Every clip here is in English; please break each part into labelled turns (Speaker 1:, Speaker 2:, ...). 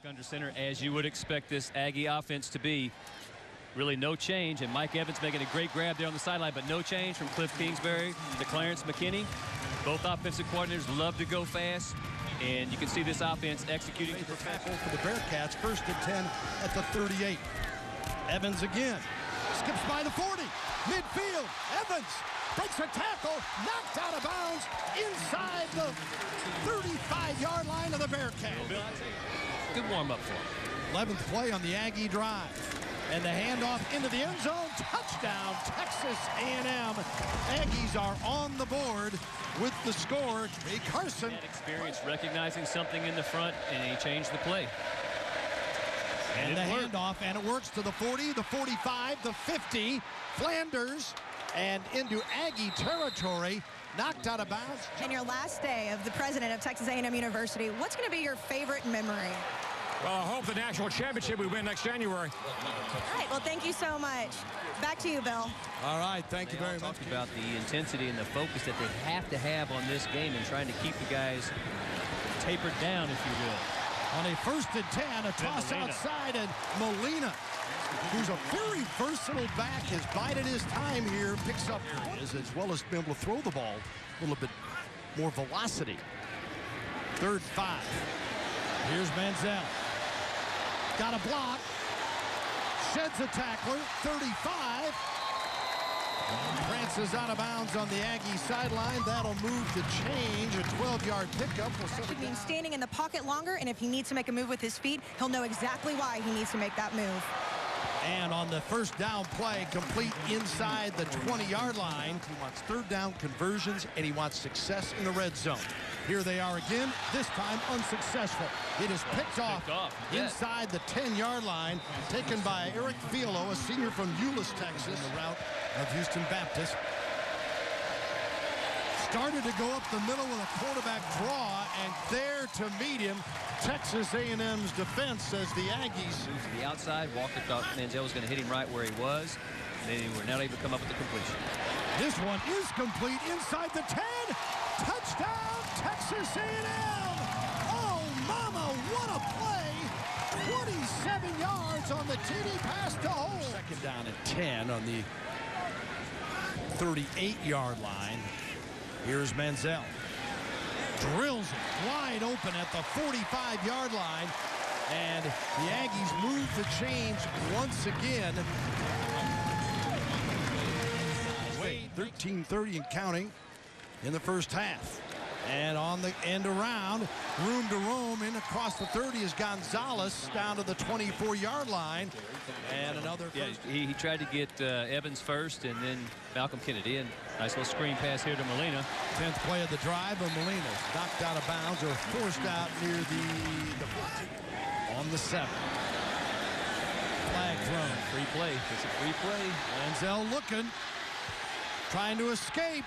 Speaker 1: Back under center, as you would expect this Aggie offense to be. Really no change, and Mike Evans making a great grab there on the sideline, but no change from Cliff Kingsbury to Clarence McKinney. Both offensive coordinators love to go fast, and you can see this offense executing.
Speaker 2: The tackle for the Bearcats, 1st and 10 at the 38. Evans again, skips by the 40, midfield, Evans breaks a tackle, knocked out of bounds inside the 35-yard line of the Bearcats.
Speaker 1: Good warm-up for him.
Speaker 2: 11th play on the Aggie drive. And the handoff into the end zone. Touchdown, Texas A&M. Aggies are on the board with the score. Jay Carson.
Speaker 1: Experience recognizing something in the front, and he changed the play.
Speaker 2: And the handoff, and it works to the 40, the 45, the 50. Flanders, and into Aggie territory. Knocked out of bounds.
Speaker 3: And your last day of the president of Texas A&M University, what's going to be your favorite memory?
Speaker 4: Well, I hope the national championship we win next January.
Speaker 3: All right, well, thank you so much. Back to you, Bill.
Speaker 2: All right, thank you very much.
Speaker 1: About the intensity and the focus that they have to have on this game and trying to keep the guys tapered down, if you will.
Speaker 2: On a 1st and 10, a toss outside, and Molina, who's a very versatile back, has bided his time here, picks up areas as well as being able to throw the ball a little bit more velocity. 3rd 5. Here's Manziel. Got a block. Sheds a tackler. 35. Prances out of bounds on the Aggie sideline. That'll move the change. A 12-yard pickup.
Speaker 3: It means standing in the pocket longer, and if he needs to make a move with his feet, he'll know exactly why he needs to make that move.
Speaker 2: And on the 1st down play, complete inside the 20-yard line. He wants 3rd down conversions, and he wants success in the red zone. Here they are again, this time unsuccessful. It is picked off inside the 10-yard line, taken by Eric Filo, a senior from Euless, Texas, the route of Houston Baptist. Started to go up the middle with a quarterback draw, and there to meet him, Texas A&M's defense as the Aggies.
Speaker 1: Moved to the outside. Walker thought Manziel was going to hit him right where he was. They were not able to come up with the completion.
Speaker 2: This one is complete inside the 10. Touchdown, Texas A&M. Oh, mama, what a play. 27 yards on the TD pass to Hole. 2nd down and 10 on the 38-yard line. Here's Manziel. Drills it wide open at the 45-yard line. And the Aggies move the chains once again. 13:30 and counting in the 1st half. And on the end around, room to roam in across the 30 is Gonzalez down to the 24-yard line. And another.
Speaker 1: Yeah, he tried to get Evans first and then Malcolm Kennedy. And nice little screen pass here to Molina.
Speaker 2: 10th play of the drive, and Molina's knocked out of bounds or forced out near the 14. On the 7. Flag thrown.
Speaker 1: Free play. It's a free play.
Speaker 2: Manziel looking. Trying to escape.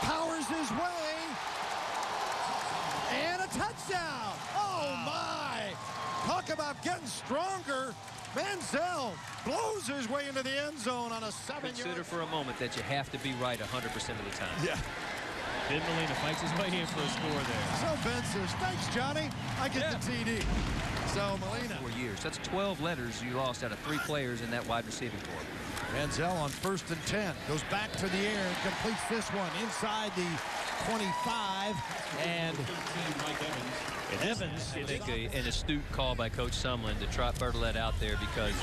Speaker 2: Powers his way. And a touchdown. Oh, my. Talk about getting stronger. Manziel blows his way into the end zone on a 7-yard.
Speaker 1: Consider for a moment that you have to be right 100% of the time.
Speaker 2: Yeah.
Speaker 1: Ben Molina fights his way in for a score there.
Speaker 2: So Ben says, thanks, Johnny. I get the TD. So Molina.
Speaker 1: 4 years. That's 12 letters you lost out of 3 players in that wide receiving corps.
Speaker 2: Manziel on 1st and 10. Goes back to the air and completes this one inside the 25. And Evans.
Speaker 1: I think an astute call by Coach Sumlin to trot Bertolet out there, because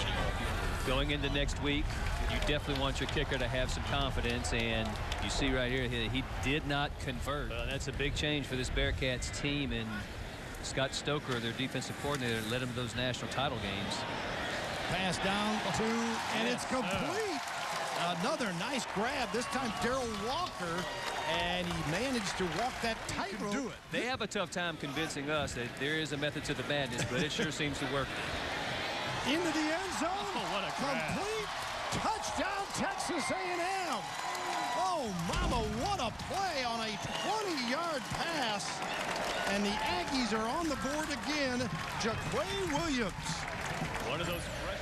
Speaker 1: going into next week, you definitely want your kicker to have some confidence, and you see right here he did not convert. That's a big change for this Bearcats team, and Scott Stoker, their defensive coordinator, led them to those national title games.
Speaker 2: Pass down to, and it's complete. Another nice grab, this time Darrell Walker, and he managed to walk that tightrope. Do it.
Speaker 1: They have a tough time convincing us that there is a method to the madness, but it sure seems to work.
Speaker 2: Into the end zone.
Speaker 1: Oh, what a grab.
Speaker 2: Complete touchdown, Texas A&M. Oh, mama, what a play on a 20-yard pass. And the Aggies are on the board again. Jaquay Williams.
Speaker 1: One of those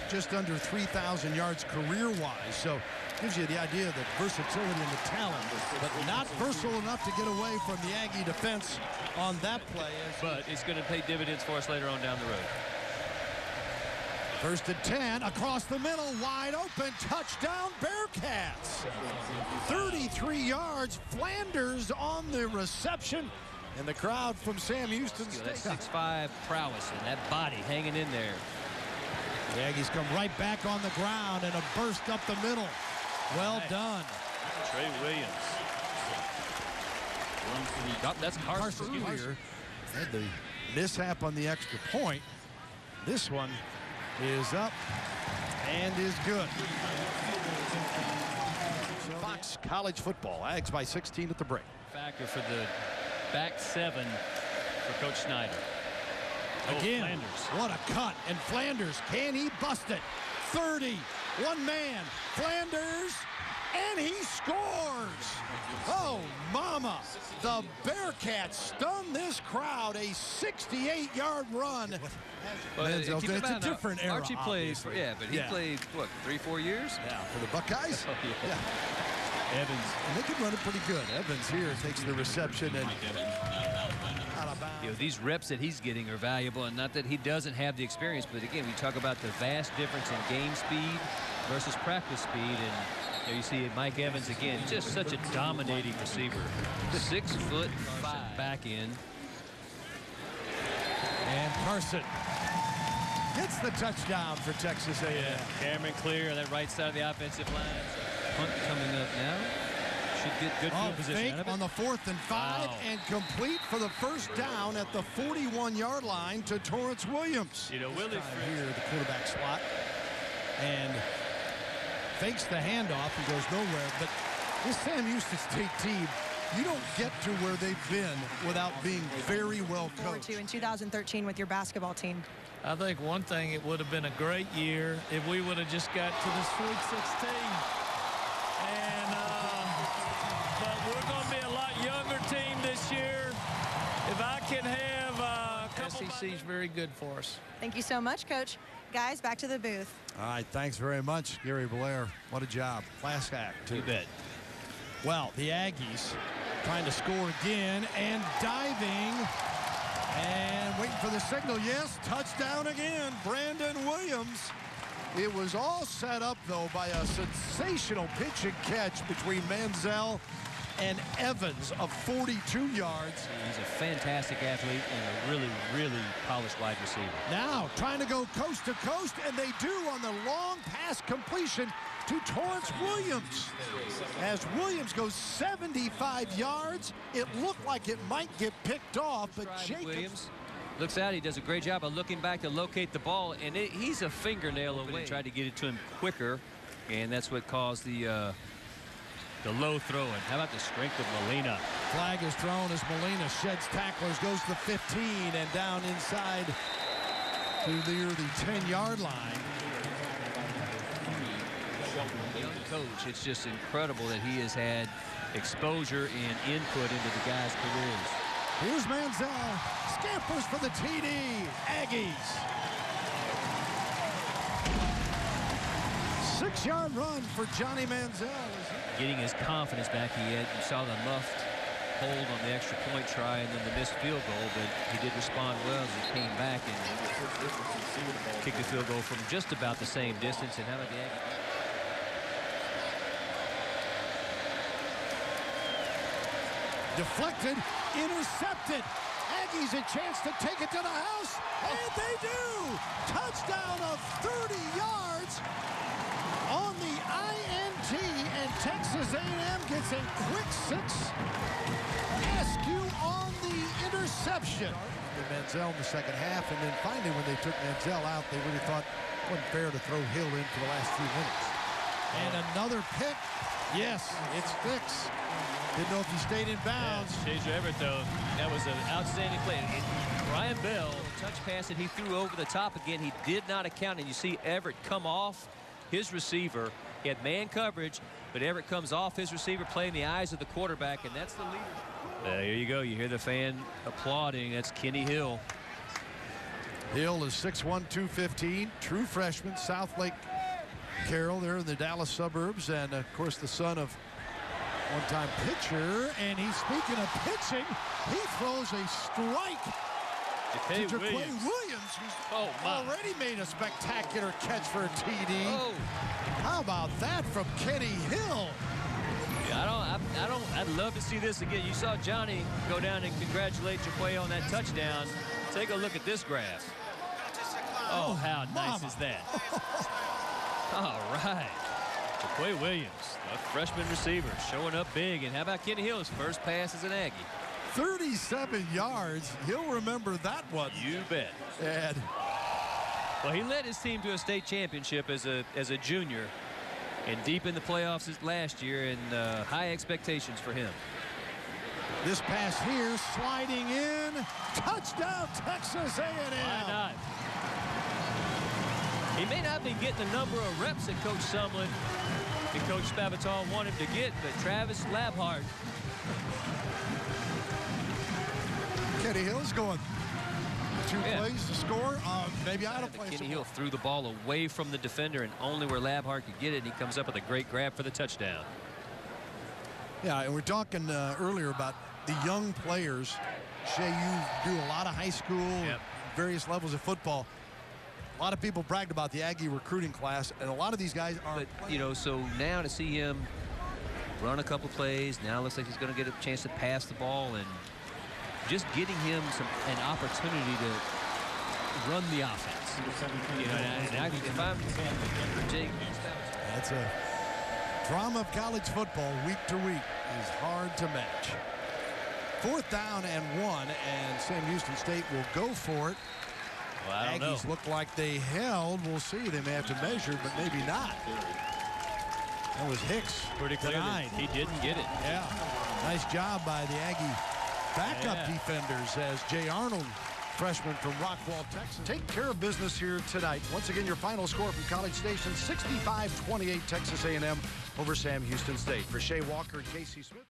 Speaker 2: just under 3,000 yards career-wise. So Gives you the idea of the versatility and the talent, but not versatile enough to get away from the Aggie defense on that play.
Speaker 1: But it's going to pay dividends for us later on down the road.
Speaker 2: 1st and 10, across the middle, wide open, touchdown Bearcats. 33 yards, Flanders on the reception, and the crowd from Sam Houston State.
Speaker 1: That 6'5" prowess and that body hanging in there.
Speaker 2: The Aggies come right back on the ground and a burst up the middle. Well done.
Speaker 1: Trey Williams. Oh, that's Carson.
Speaker 2: Here had the mishap on the extra point. This one is up and is good. Fox College football. Aggies by 16 at the break.
Speaker 1: Factor for the back 7 for Coach Snyder.
Speaker 2: Again,
Speaker 1: Flanders.
Speaker 2: what a cut. And Flanders, can he bust it? 30, one man, Flanders, and he scores. Oh, mama. The Bearcats stun this crowd. A 68-yard run.
Speaker 1: Well,
Speaker 2: it's a different era.
Speaker 1: Archie played, but he played, what, 3-4 years?
Speaker 2: Yeah, for the Buckeyes?
Speaker 1: Oh, yeah. Evans.
Speaker 2: And they can run it pretty good. Evans here takes the reception and out of bounds.
Speaker 1: These reps that he's getting are valuable, and not that he doesn't have the experience, but again, we talk about the vast difference in game speed versus practice speed, and there you see Mike Evans again, just such a dominating receiver. 6'5" back end.
Speaker 2: And Carson gets the touchdown for Texas A&M.
Speaker 1: Cameron clear on that right side of the offensive line. Punt coming up now. Should get good field position out of it.
Speaker 2: On the 4th and 5, and complete for the first down at the 41-yard line to Torrance Williams.
Speaker 1: You know, Willie
Speaker 2: here the quarterback slot, and fakes the handoff and goes nowhere. But this Sam Houston State team, you don't get to where they've been without being very well coached.
Speaker 3: In 2013 with your basketball team.
Speaker 5: I think one thing, it would have been a great year if we would have just got to the Sweet 16. And but we're going to be a lot younger team this year. If I can have a couple. SEC's very good for us.
Speaker 3: Thank you so much, Coach. Guys, back to the booth.
Speaker 2: All right, thanks very much, Gary Blair. What a job. Class act, too.
Speaker 1: You bet.
Speaker 2: Well, the Aggies trying to score again and diving and waiting for the signal. Yes, touchdown again, Brandon Williams. It was all set up, though, by a sensational pitch and catch between Manziel and Evans of 42 yards.
Speaker 1: He's a fantastic athlete and a really, really polished wide receiver.
Speaker 2: Now trying to go coast to coast, and they do on the long pass completion to Torrance Williams. As Williams goes 75 yards, it looked like it might get picked off, but Jacobs
Speaker 1: Williams looks out. He does a great job of looking back to locate the ball, and he's a fingernail away. Tried to get it to him quicker, and that's what caused the low throw. And how about the strength of Molina?
Speaker 2: Flag is thrown as Molina sheds tacklers, goes to the 15 and down inside to near the 10-yard line.
Speaker 1: Young coach, it's just incredible that he has had exposure and input into the guys' careers.
Speaker 2: Here's Manziel, scampers for the TD, Aggies. 6-yard run for Johnny Manziel.
Speaker 1: Getting his confidence back. You saw the muffed hold on the extra point try and then the missed field goal, but he did respond well as he came back and kicked the field goal from just about the same distance. And how about the Aggies?
Speaker 2: Deflected, intercepted. Aggies a chance to take it to the house, and they do. Touchdown of 30 yards on the INT, and Texas A&M gets a quick 6. Askew on the interception. Manziel in the second half, and then finally when they took Manziel out, they really thought it wasn't fair to throw Hill in for the last few minutes. And another pick. Yes, it's Fix. Didn't know if he stayed in bounds.
Speaker 1: Yeah, Shazer Everett, though, that was an outstanding play. And Brian Bell, touch pass that he threw over the top again, he did not account. And you see Everett come off his receiver. He had man coverage, but Everett comes off his receiver, playing the eyes of the quarterback, and that's the leader. There you go. You hear the fan applauding. That's Kenny Hill.
Speaker 2: Hill is 6'1", 215, true freshman, Southlake Carroll there in the Dallas suburbs, and of course the son of one-time pitcher. And he's, speaking of pitching, he throws a strike to Jaquay Williams, who's already made a spectacular catch for a TD.
Speaker 1: Oh.
Speaker 2: How about that from Kenny Hill?
Speaker 1: Yeah, I'd love to see this again. You saw Johnny go down and congratulate Jaquay on that touchdown. Take a look at this graph. Oh, how nice is that? All right. Jaquay Williams, a freshman receiver, showing up big. And how about Kenny Hill's first pass as an Aggie?
Speaker 2: 37 yards. He'll remember that one.
Speaker 1: You bet.
Speaker 2: And
Speaker 1: well, he led his team to a state championship as a junior, and deep in the playoffs last year, and high expectations for him.
Speaker 2: This pass here, sliding in, touchdown, Texas A&M.
Speaker 1: Why not? He may not be getting the number of reps that Coach Sumlin and Coach Spavital want him to get, but Travis Labhart.
Speaker 2: Kenny Hill's going 2 plays to score. Maybe I don't play.
Speaker 1: Kenny Hill threw the ball away from the defender and only where Labhart could get it, and he comes up with a great grab for the touchdown.
Speaker 2: Yeah, and we're talking earlier about the young players. Shay, you do a lot of high school, various levels of football. A lot of people bragged about the Aggie recruiting class, and a lot of these guys are.
Speaker 1: But, you know, so now to see him run a couple plays, now it looks like he's going to get a chance to pass the ball, and just getting him an opportunity to run the offense. You know, and if I'm Jake,
Speaker 2: that's a drama of college football week to week is hard to match. 4th down and 1, and Sam Houston State will go for it.
Speaker 1: Well, I don't
Speaker 2: Aggies
Speaker 1: know.
Speaker 2: look like they held. We'll see. They may have to measure, but maybe not. That was Hicks.
Speaker 1: Pretty clear that he didn't get it.
Speaker 2: Yeah. Nice job by the Aggie backup defenders as Jay Arnold, freshman from Rockwall, Texas. Take care of business here tonight. Once again, your final score from College Station, 65-28 Texas A&M over Sam Houston State. For Shea Walker and Casey Smith.